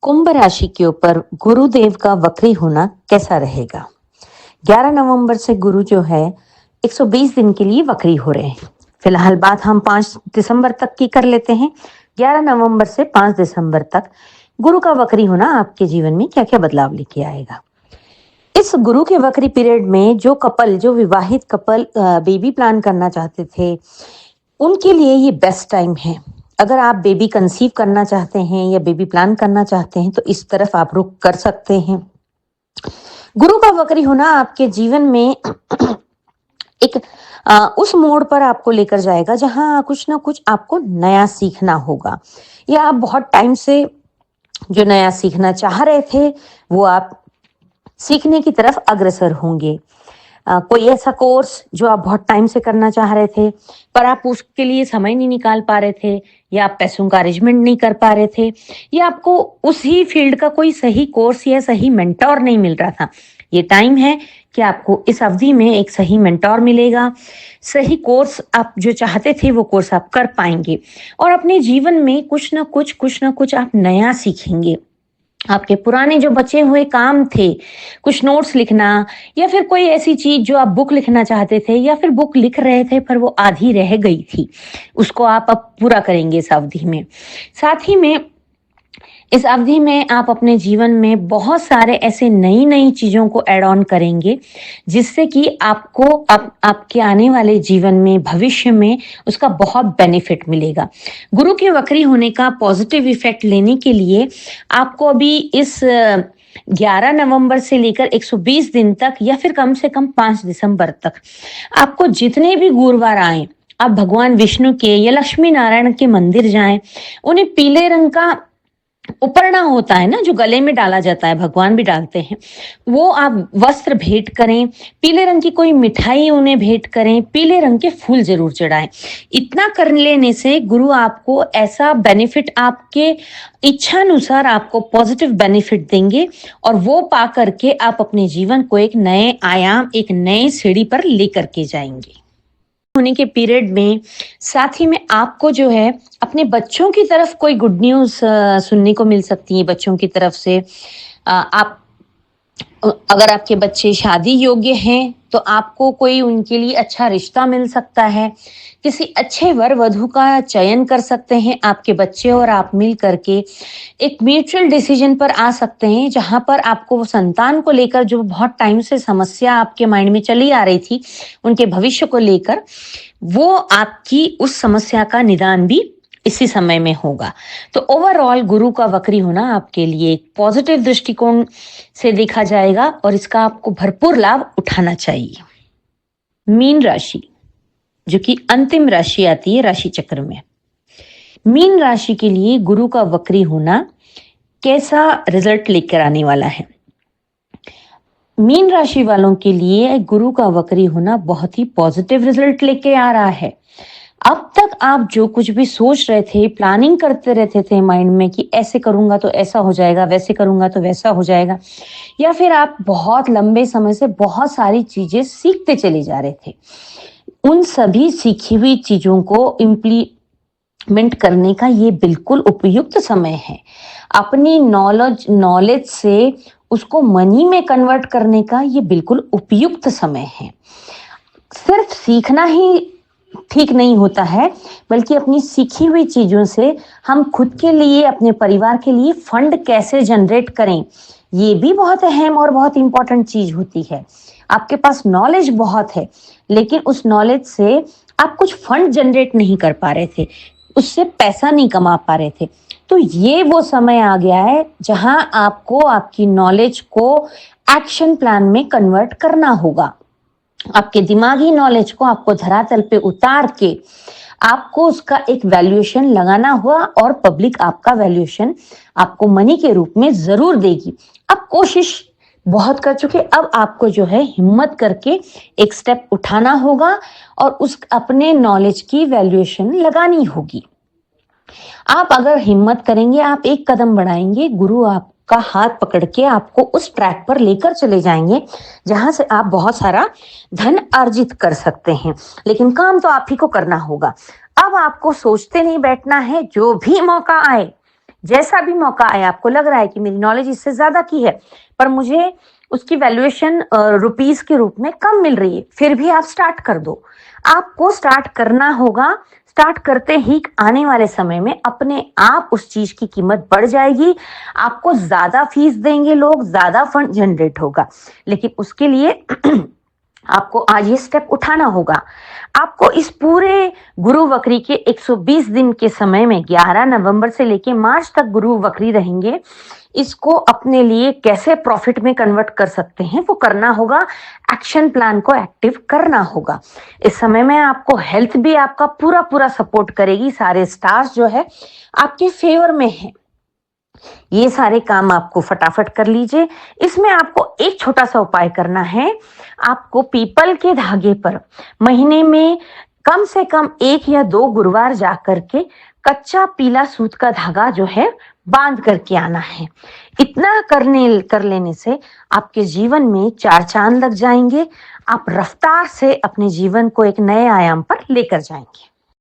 कुंभ राशि के ऊपर गुरुदेव का वक्री होना कैसा रहेगा? 11 नवंबर से गुरु जो है 120 दिन के लिए वक्री हो रहे हैं। फिलहाल बात हम 5 दिसंबर तक की कर लेते हैं। 11 नवंबर से 5 दिसंबर तक गुरु का वक्री होना आपके जीवन में क्या-क्या बदलाव लेके आएगा? इस गुरु के वक्री पीरियड में जो विवाहित कपल बेबी प्लान करना चाहते थे, उनके लिए ये बेस्ट टाइम है। अगर आप बेबी कंसीव करना चाहते हैं या बेबी प्लान करना चाहते हैं तो इस तरफ आप रुख कर सकते हैं। गुरु का वक्री होना आपके जीवन में एक उस मोड़ पर आपको लेकर जाएगा जहां कुछ ना कुछ आपको नया सीखना होगा, या आप बहुत टाइम से जो नया सीखना चाह रहे थे वो आप सीखने की तरफ अग्रसर होंगे। कोई ऐसा कोर्स जो आप बहुत टाइम से करना चाह रहे थे पर आप उसके लिए समय नहीं निकाल पा रहे थे, या आप पैसों का अरेंजमेंट नहीं कर पा रहे थे, या आपको उसी फील्ड का कोई सही कोर्स या सही मेंटोर नहीं मिल रहा था। ये टाइम है कि आपको इस अवधि में एक सही मेंटोर मिलेगा। सही कोर्स आप जो चाहते थे वो कोर्स आप कर पाएंगे और अपने जीवन में कुछ ना कुछ आप नया सीखेंगे। आपके पुराने जो बचे हुए काम थे, कुछ नोट्स लिखना या फिर कोई ऐसी चीज जो आप बुक लिखना चाहते थे या फिर बुक लिख रहे थे पर वो आधी रह गई थी, उसको आप अब पूरा करेंगे इस अवधि में। साथ ही में इस अवधि में आप अपने जीवन में बहुत सारे ऐसे नई चीजों को ऐड ऑन करेंगे जिससे कि आपको आपके आने वाले जीवन में, भविष्य में उसका बहुत बेनिफिट मिलेगा। गुरु के वक्री होने का पॉजिटिव इफेक्ट लेने के लिए आपको अभी इस 11 नवंबर से लेकर 120 दिन तक या फिर कम से कम 5 दिसंबर तक आपको जितने भी गुरुवार आए, आप भगवान विष्णु के या लक्ष्मी नारायण के मंदिर जाएं। उन्हें पीले रंग का उपरना होता है ना, जो गले में डाला जाता है, भगवान भी डालते हैं, वो आप वस्त्र भेंट करें। पीले रंग की कोई मिठाई उन्हें भेंट करें। पीले रंग के फूल जरूर चढ़ाएं। इतना कर लेने से गुरु आपको ऐसा बेनिफिट, आपके इच्छानुसार आपको पॉजिटिव बेनिफिट देंगे और वो पा करके आप अपने जीवन को एक नए आयाम, एक नए सीढ़ी पर लेकर के जाएंगे। होने के पीरियड में साथ ही में आपको जो है अपने बच्चों की तरफ कोई गुड न्यूज सुनने को मिल सकती है। बच्चों की तरफ से आप, अगर आपके बच्चे शादी योग्य हैं तो आपको कोई उनके लिए अच्छा रिश्ता मिल सकता है। किसी अच्छे वर वधू का चयन कर सकते हैं आपके बच्चे और आप मिल करके एक म्यूचुअल डिसीजन पर आ सकते हैं, जहां पर आपको संतान को लेकर जो बहुत टाइम से समस्या आपके माइंड में चली आ रही थी, उनके भविष्य को लेकर, वो आपकी उस समस्या का निदान भी इसी समय में होगा। तो ओवरऑल गुरु का वक्री होना आपके लिए एक पॉजिटिव दृष्टिकोण से देखा जाएगा और इसका आपको भरपूर लाभ उठाना चाहिए। मीन राशि, जो कि अंतिम राशि आती है राशि चक्र में, मीन राशि के लिए गुरु का वक्री होना कैसा रिजल्ट लेकर आने वाला है? मीन राशि वालों के लिए गुरु का वक्री होना बहुत ही पॉजिटिव रिजल्ट लेके आ रहा है। अब तक आप जो कुछ भी सोच रहे थे, प्लानिंग करते रहते थे माइंड में कि ऐसे करूंगा तो ऐसा हो जाएगा, वैसे करूंगा तो वैसा हो जाएगा, या फिर आप बहुत लंबे समय से बहुत सारी चीजें सीखते चले जा रहे थे, उन सभी सीखी हुई चीजों को इम्प्लीमेंट करने का ये बिल्कुल उपयुक्त समय है। अपनी नॉलेज से उसको मनी में कन्वर्ट करने का ये बिल्कुल उपयुक्त समय है। सिर्फ सीखना ही ठीक नहीं होता है, बल्कि अपनी सीखी हुई चीजों से हम खुद के लिए, अपने परिवार के लिए फंड कैसे जनरेट करें, ये भी बहुत अहम और बहुत इंपॉर्टेंट चीज होती है। आपके पास नॉलेज बहुत है लेकिन उस नॉलेज से आप कुछ फंड जनरेट नहीं कर पा रहे थे, उससे पैसा नहीं कमा पा रहे थे। तो ये वो समय आ गया है जहां आपको आपकी नॉलेज को एक्शन प्लान में कन्वर्ट करना होगा। आपके दिमागी नॉलेज को आपको धरातल पे उतार के आपको उसका एक वैल्यूएशन लगाना हुआ और पब्लिक आपका वैल्यूएशन आपको मनी के रूप में जरूर देगी। अब कोशिश बहुत कर चुके, अब आपको जो है हिम्मत करके एक स्टेप उठाना होगा और उस अपने नॉलेज की वैल्यूएशन लगानी होगी। आप अगर हिम्मत करेंगे, आप एक कदम बढ़ाएंगे, गुरु आपका हाथ पकड़ के आपको उस ट्रैक पर लेकर चले जाएंगे जहां से आप बहुत सारा धन अर्जित कर सकते हैं। लेकिन काम तो आप ही को करना होगा। अब आपको सोचते नहीं बैठना है, जो भी मौका आए जैसा भी मौका आया, आपको लग रहा है कि मेरी नॉलेज इससे ज्यादा की है पर मुझे उसकी वैल्यूएशन रुपीस के रूप में कम मिल रही है, फिर भी आप स्टार्ट कर दो। आपको स्टार्ट करना होगा। स्टार्ट करते ही आने वाले समय में अपने आप उस चीज की कीमत बढ़ जाएगी। आपको ज्यादा फीस देंगे लोग, ज्यादा फंड जनरेट होगा, लेकिन उसके लिए आपको आज ये स्टेप उठाना होगा। आपको इस पूरे गुरु वक्री के 120 दिन के समय में 11 नवंबर से लेके मार्च तक गुरु वक्री रहेंगे, इसको अपने लिए कैसे प्रॉफिट में कन्वर्ट कर सकते हैं वो करना होगा। एक्शन प्लान को एक्टिव करना होगा। इस समय में आपको हेल्थ भी आपका पूरा पूरा सपोर्ट करेगी। सारे स्टार्स जो है आपके फेवर में है। ये सारे काम आपको फटाफट कर लीजिए। इसमें आपको एक छोटा सा उपाय करना है। आपको पीपल के धागे पर महीने में कम से कम 1 या 2 गुरुवार जा करके कच्चा पीला सूत का धागा जो है बांध करके आना है। इतना कर लेने से आपके जीवन में 4 चांद लग जाएंगे। आप रफ्तार से अपने जीवन को एक नए आयाम पर लेकर जाएंगे।